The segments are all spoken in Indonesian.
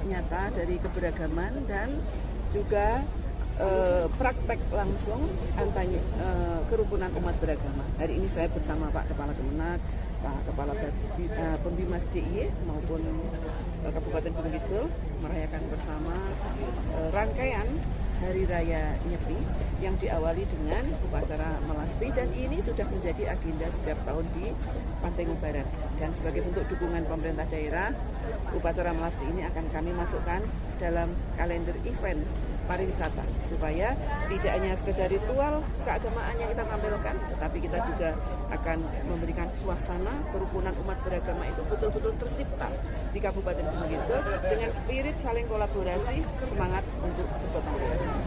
nyata dari keberagaman dan juga praktek langsung kerukunan umat beragama. Hari ini saya bersama Pak Kepala Kemenak, Pak Kepala Pembimas DIY maupun Kabupaten Gunung Kidul merayakan bersama rangkaian Hari Raya Nyepi yang diawali dengan upacara melasti, dan ini sudah menjadi agenda setiap tahun di Pantai Barat. Dan sebagai bentuk dukungan pemerintah daerah, upacara melasti ini akan kami masukkan dalam kalender event pariwisata supaya tidak hanya sekedar ritual keagamaan yang kita tampilkan, tetapi kita juga akan memberikan suasana kerukunan umat beragama itu betul-betul tercipta di Kabupaten Gunung Kidul dengan spirit saling kolaborasi, semangat untuk bergotong royong.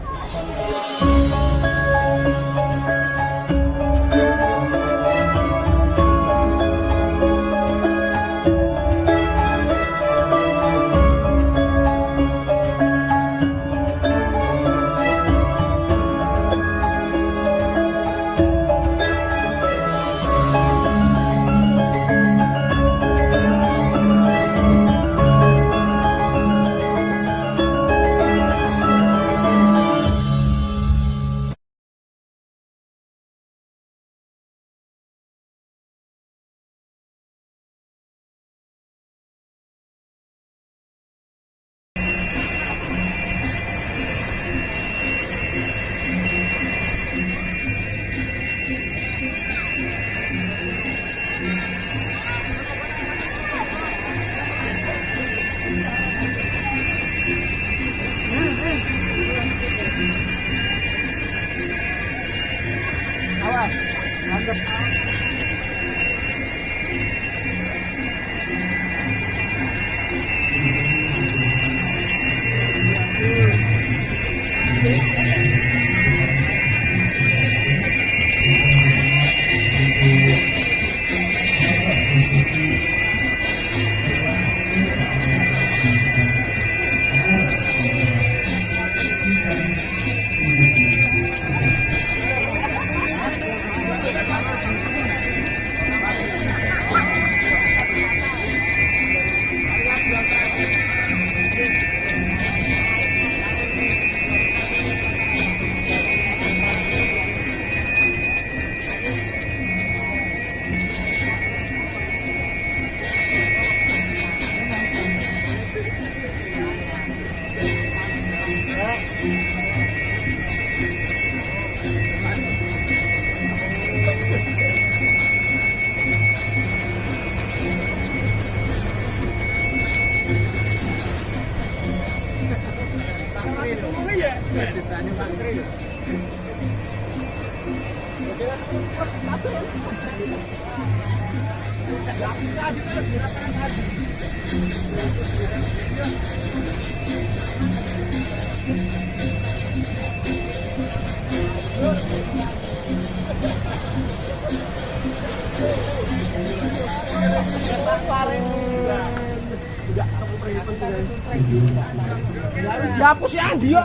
Ya apa sih Andi yo?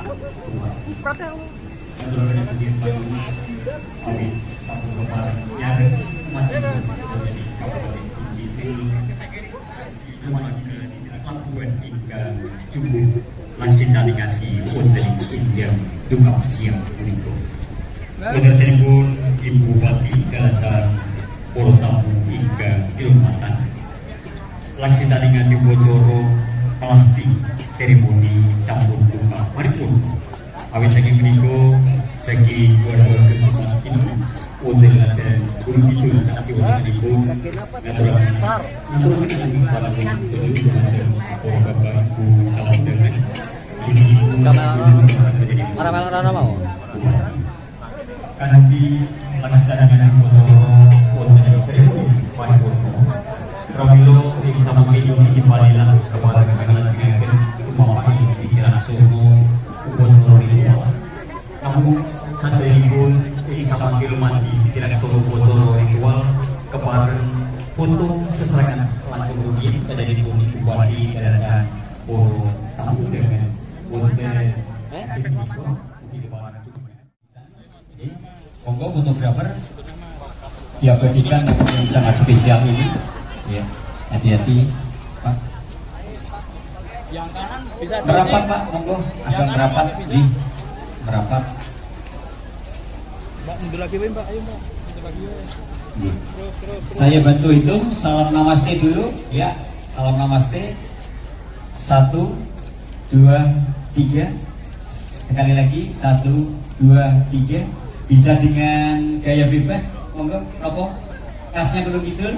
Langsung navigasi wonten ing Dungap Siang punika. Wontenipun Ibu Bupati Kalasan para tamu ingkang dirahmatan. Langsung navigasi bocoro plastik seremoni sampun buka paripurna. Awit saking menika saking keluarga Kemenak ini wonten laten Gunung Kidul sakti wontenipun ngaturaken para Bapak Ibu alam dengan Orang mau kanthi pelaksananan bocoro wonten seremoni paripurna. Pramila ing samangke iki palilah kepada panjenengan umpamane pikiran sono bocoro ritual. Namun saderengipun ing samangke lumandi pikiran sono bocoro ritual kepareng foto sesarengan langkung rugi saderengipun Ibu Bupati Kalasan para tamu dengan wonten monggo fotografer diabadikan yang sangat spesial ini. Ya, hati-hati Pak. Yang kanan bisa Merapat Pak, monggo. Agak merapat di merapat. Mbak mundur lagi Mbak, ayo Mbak. Mundur lagi. Nih. Saya bantu hitung, salam namaste dulu ya. Salam namaste. 1, 2, 3. Sekali lagi 1, 2, 3. Bisa dengan gaya bebas, monggo. Apa? Kasnya Gunung Kidul.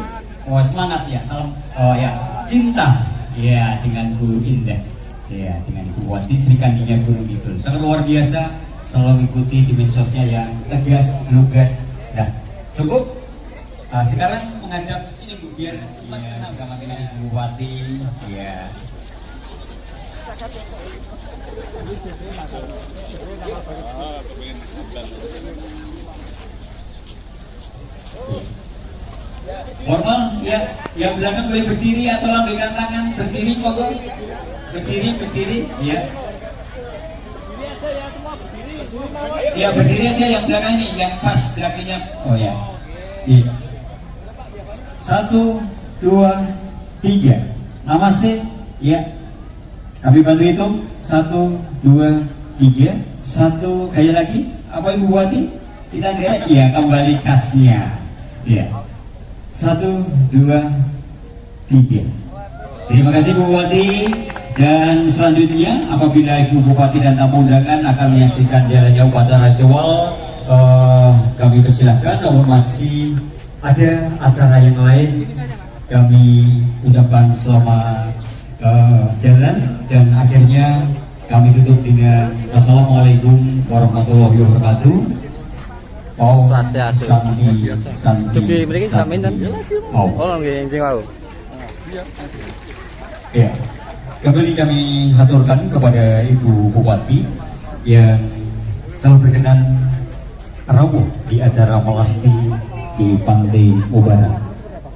Oh semangat ya, salam. Oh ya, cinta. Ya dengan Guru Indah. Ya dengan Ibu Wati Sri Kandinya Gunung Kidul. Sangat luar biasa. Selalu mengikuti di medsosnya yang tegas, lugas. Nah, cukup. Sekarang menghadap sini Bu biar kita kenal sama dengan Ibu Wati. Ya. Formal ya, yang belakang boleh berdiri atau lambaikan tangan, berdiri monggo. Berdiri ya. Ya berdiri aja yang belakang ini, yang pas belakangnya. Oh ya. Iya. 1, 2, 3. Namaste. Ya. Kami bantu hitung. 1, 2, 3. 1 kali lagi. Apa Ibu Wati? Kita lihat. Ya kembali kasnya. Ya. 1, 2, 3. Terima kasih Bu Wati. Dan selanjutnya apabila Ibu Bupati dan tamu undangan akan menyaksikan jalannya upacara jewel, kami persilahkan. Namun masih ada acara yang lain, kami ucapkan selamat jalan dan akhirnya kami tutup dengan Assalamualaikum warahmatullahi wabarakatuh. Oh, Jogi mriki samin kan? Oh, nggih enjing wau. ya. Kembali kami haturkan kepada Ibu Bupati yang telah berkenan rawuh di acara melasti di Pantai Mubarak.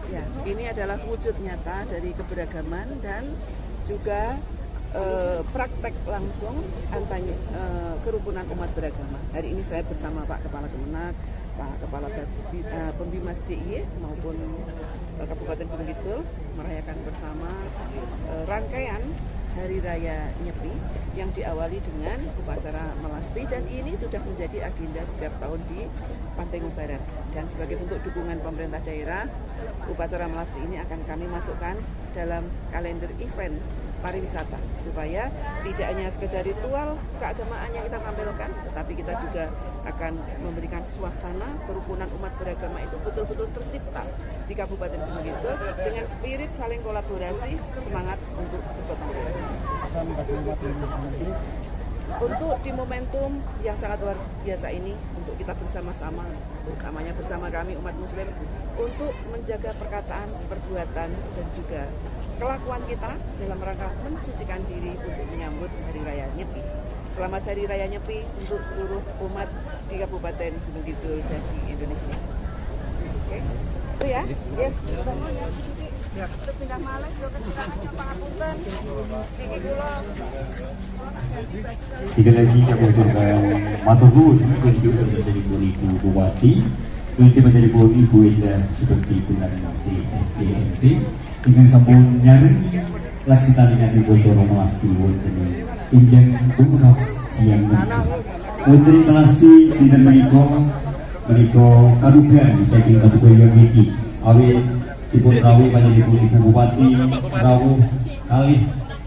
Ya, ini adalah wujud nyata dari keberagaman dan juga praktek langsung antara kerukunan umat beragama. Hari ini saya bersama Pak Kepala Kemenak, Pak Kepala Pembimas DIY maupun Kabupaten Gunung Kidul merayakan bersama rangkaian Hari Raya Nyepi yang diawali dengan upacara melasti dan ini sudah menjadi agenda setiap tahun di Pantai Mubarak. Dan sebagai bentuk dukungan pemerintah daerah, upacara melasti ini akan kami masukkan dalam kalender event pariwisata supaya tidak hanya sekedar ritual keagamaan yang kita tampilkan, tetapi kita juga akan memberikan suasana kerukunan umat beragama itu betul-betul tercipta di Kabupaten Gunung Kidul dengan spirit saling kolaborasi, semangat untuk bergotong royong. Untuk di momentum yang sangat luar biasa ini, untuk kita bersama-sama, utamanya bersama kami umat muslim, untuk menjaga perkataan, perbuatan, dan juga kelakuan kita dalam rangka mensucikan diri untuk menyambut Hari Raya Nyepi. Selamat Hari Raya Nyepi untuk seluruh umat di Kabupaten Gunung Kidul dan di Indonesia. Oke, itu ya. Ya. Pindah malih yo kecintaannya pangapunten. Niki kula Sekali lagi kami ucapkan matur nuwun kunjung menjadi Ibu Bupati, kunjung menjadi Ibu Indah seperti Bundaran Nasi SDMP dengan sampun nyarengi laksitani ngati bocoro melasti wonten injeng bungkap siang menika. Wonten melasti dinten menika kadugan saking kategori niki awit dipun rawuh panjenengan Ibu Bupati rawuh kalih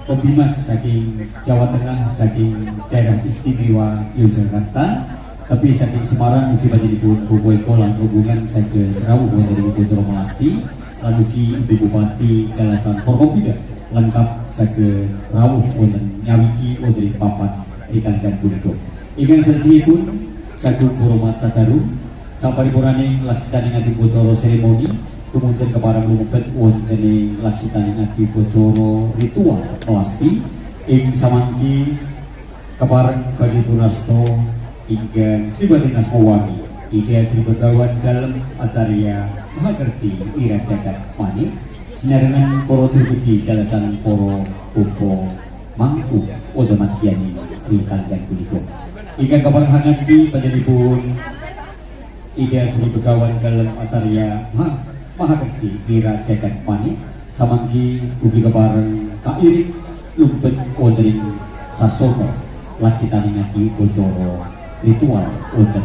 Pembimas saking Jawa Tengah, saking daerah istimewa Yogyakarta, tapi saking Semarang mugi panjenengan Ibu Eko lan hubungan saking rawuh wonten Ibu Melasti, lan ugi Ibu Bupati Kalasan Forkopimda lengkap saking rawuh wonten nyawiji wonten papat ingkang punika. Ingkang sedherekaipun saking hormat sadaru saparipurane laksananing ati bocoro seremoni kemudian keparang lumebet wonten ing laksananing ati bocoro ritual melasti ing samangki keparang bagi punasto ingkang Sribatin Asmawangi ide Sri Begawan dalam acarya Mahakerti Ira Jagat Manik sinarengan poro tributi dalasan poro upo mangku odomatiani rikalian punika ingkang keparang hangati panjenenganipun ide Sri Begawan dalam acarya Mahakerti Ira Jagat Manik samangki ugi kepareng kairing lumpet wonten Sasono laksitane ngati bocoro ritual wonten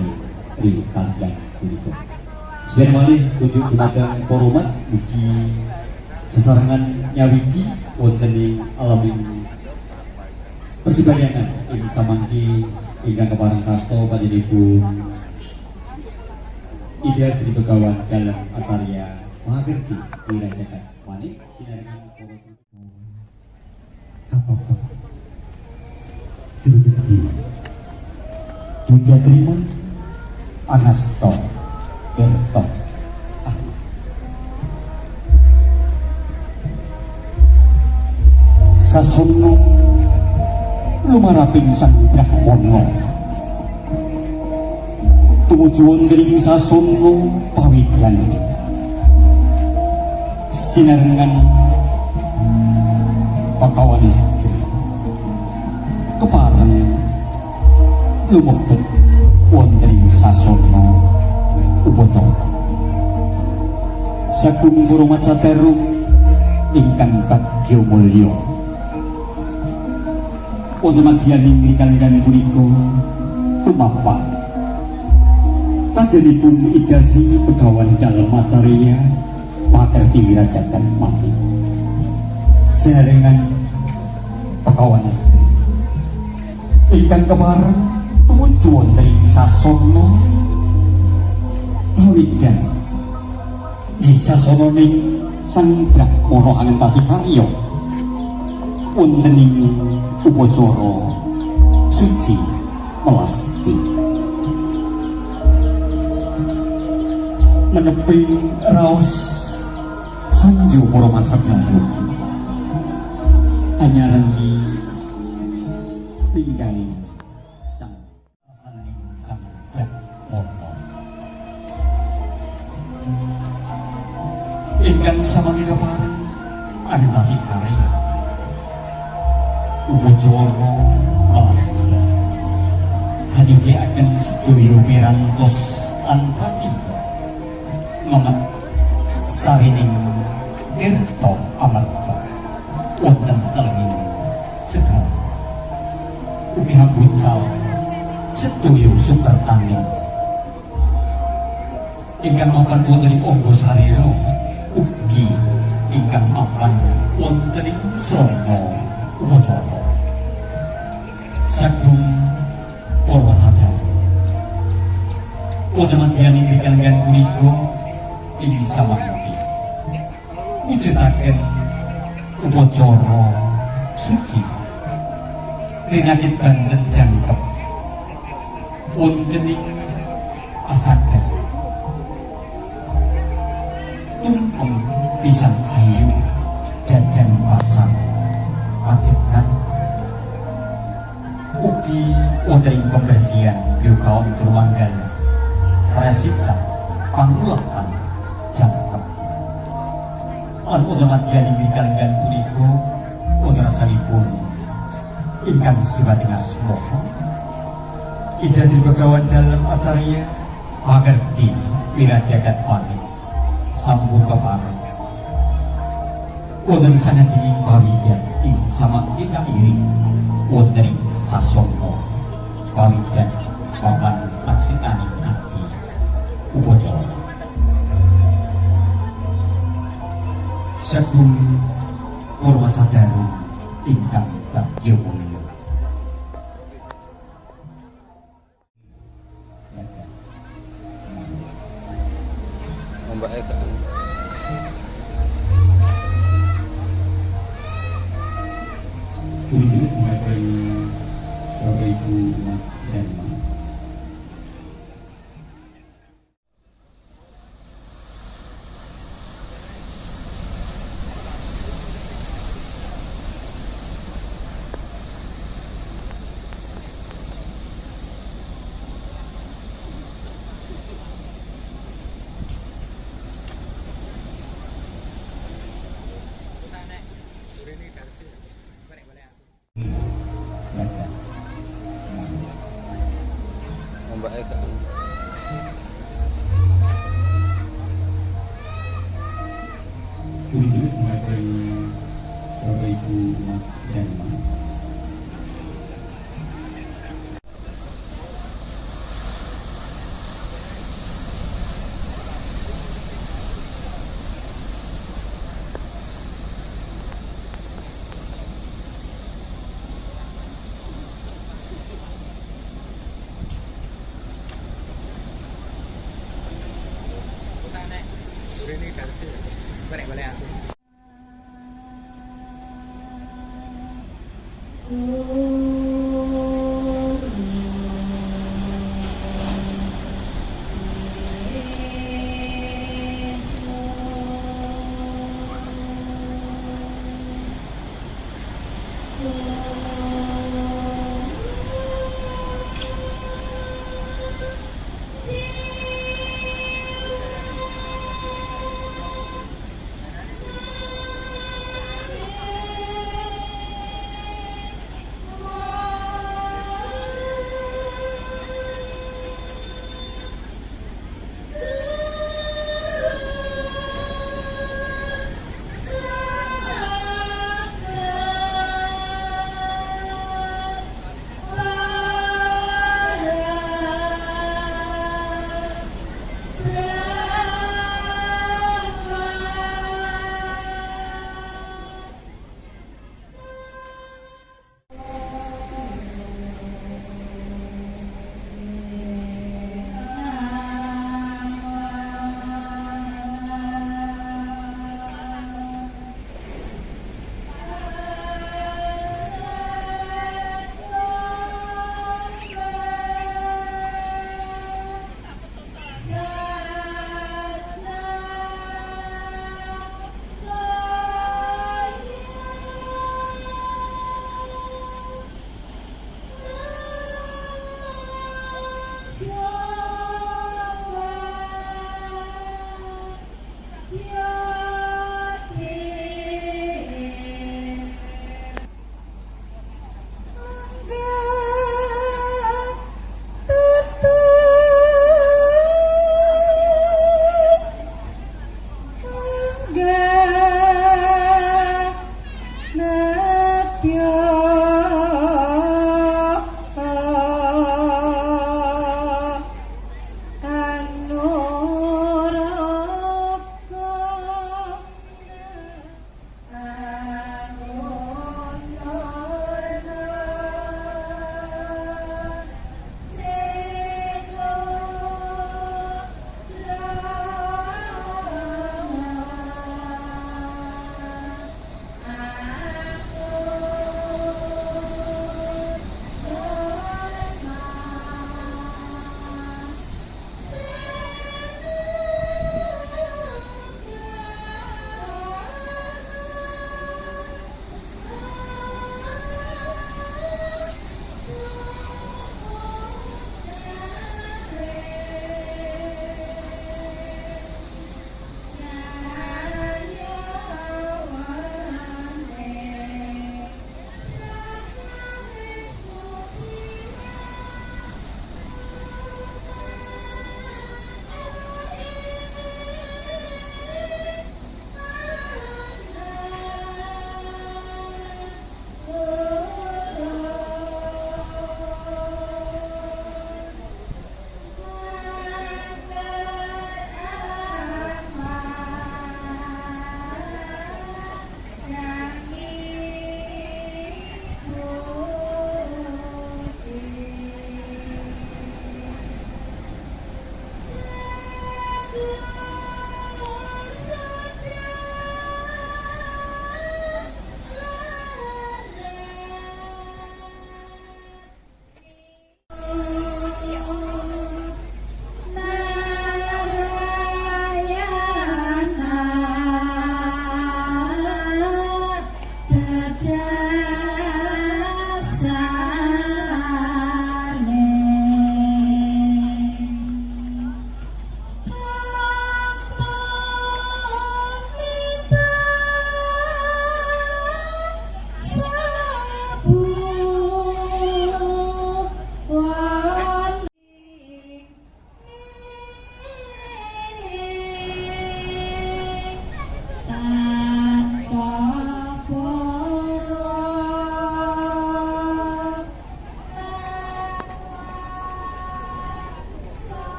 ing kaliyan punika. Sebenarnya malih kunjuk dumateng para umat mugi sesarengan nyawiji wonten ing alamin persibayangan ing samangki ingkang kepareng kasto panjenenganipun Ida Sri Begawan dalam acarya Mahagerti dirayakan manik sinarengan Jurubekti Tuja Trimun Anasto Kerto Sasono lumaraping sang Brahmana tumuju wonten Sasono pawidan sinarengan pakawan istri kepareng lumebet wonten Sasono upacara sagung Murumaca Terung ingkang bagya mulya wonten madyaning kaliyan punika tumapak panjenenganipun Ida Sri Begawan dalem acarya Mahagerti wirajakan mati sinarengan pakawan istri ingkang kepareng tumuju wonten ing Sasono pawidan di Sasono ning sang Brahmana angentasi karya wonten ing upacara suci melasti menepi raos sanju para mansadalu anyarengi tinggaling sang Brahmana ingkang samangga pareng angentasi karya upacara melasti hanijakaken sedaya pirantos antani memet sarining tirta amarta wonten telenging segal ugi hambucal sedaya sukertaning ingkang mapan wonten ing angga sarira ugi ingkang mapan wonten ing srana upacara sagung para wasadalu wonten madyaning kaliyan punika ing samangki mujudaken upacara suci rinakit banten jangkep wonten ing asagan tumpeng pisan ayu jajan pasang ajegan ugi wonten ing pembersihan yoga untuk manggal resita pangulakan jangkep lan wonten madyaning kaliyan punika wonten rasanipun ingkang sifatipun asmara Ida Sri Begawan dalam acarya Mahagerti wirajakan manik sampun kepareng wonten sanajenging pawidan ing samangke iring wonten ing Sasono pawidan papan laksitaning ati upacara sagung para wasadalu ingkang bagya mulya Mbak Eka. Tunjuk mengenai Bapak Ibu umat Denmark. Mbak Eka. Tunjuk mengenai Bapak Ibu selaku umat sedang. Ini versi balik-balik.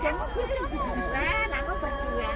Lah, aku berdua.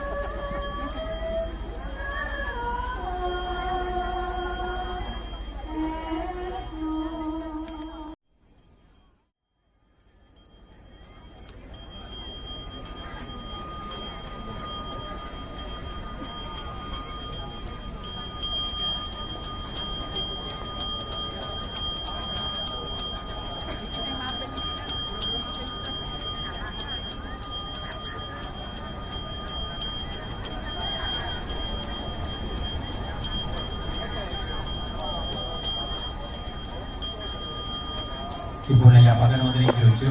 Ibu nanya apa kan untuk Jojo?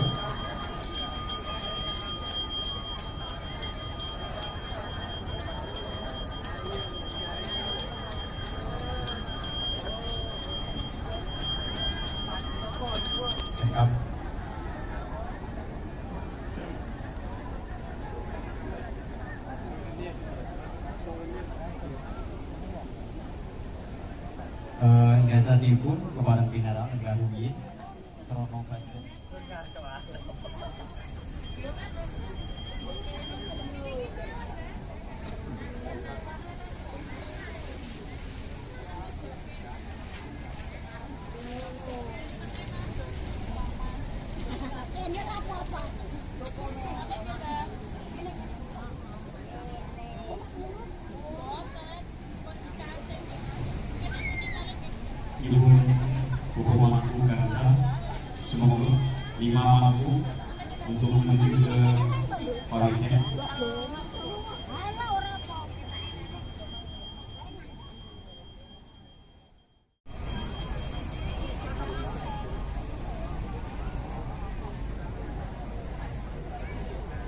Check up. Hingga saat ini pun kepada Binara Negara Bumi Seromong Banten. Ibu buku mampu bangsa semoga lima mampu untuk menuju ke Parlemen.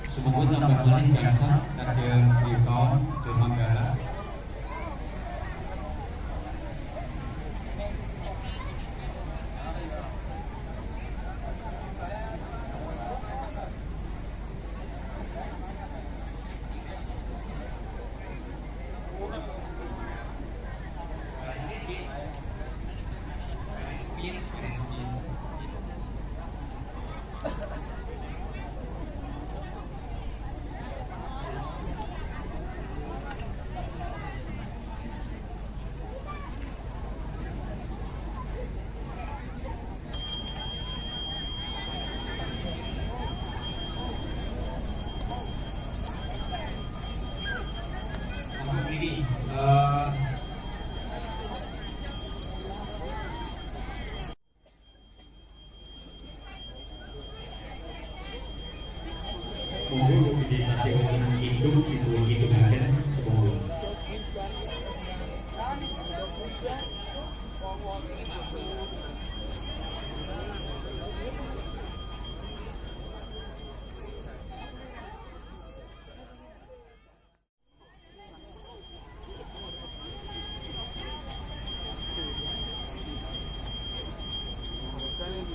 Semoga tambah lagi bangsa ada di kaum ke Manggala. Untuk identitas hidup itu akan sebuah Thank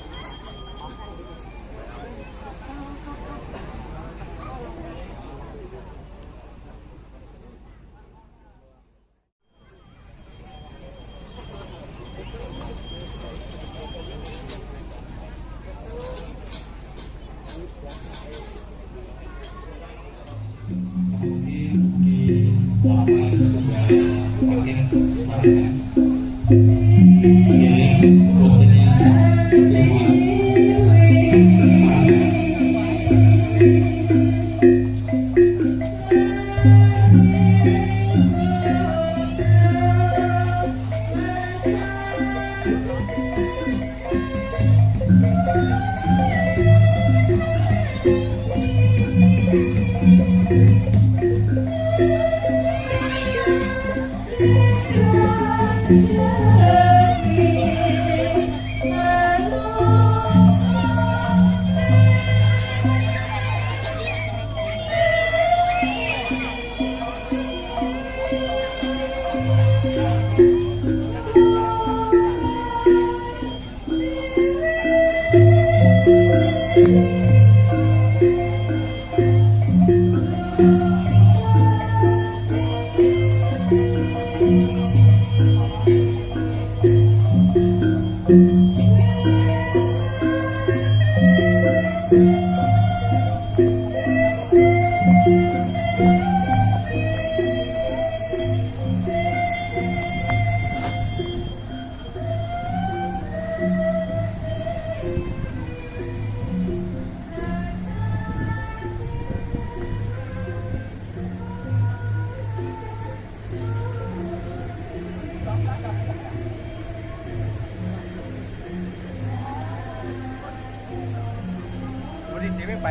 you.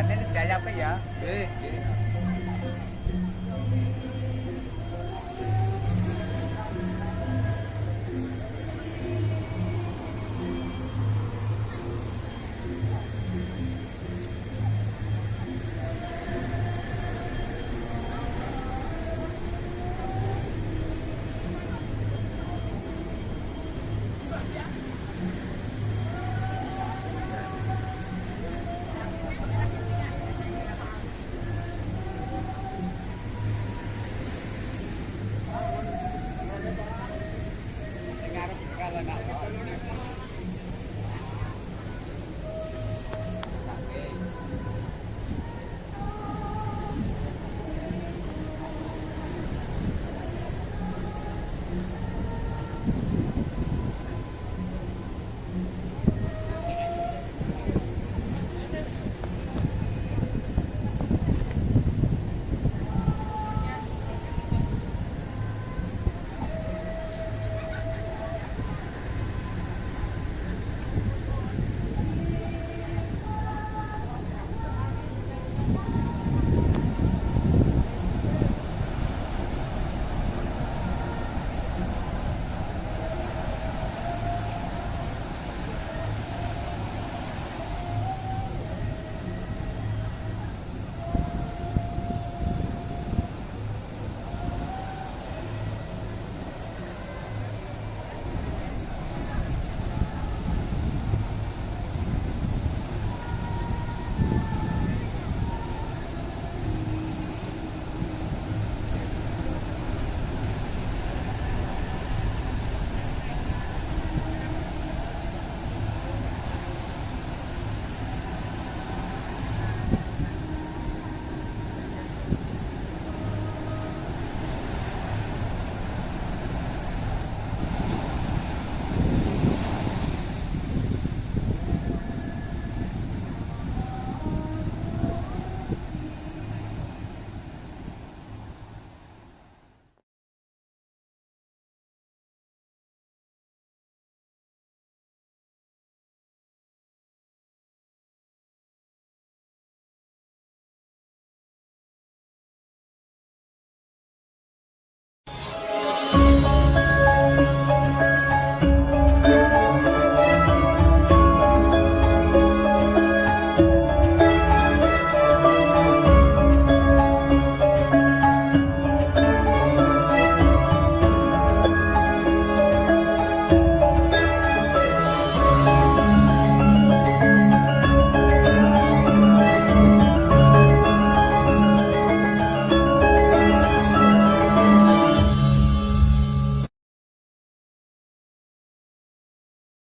Kapan ini saya apa ya?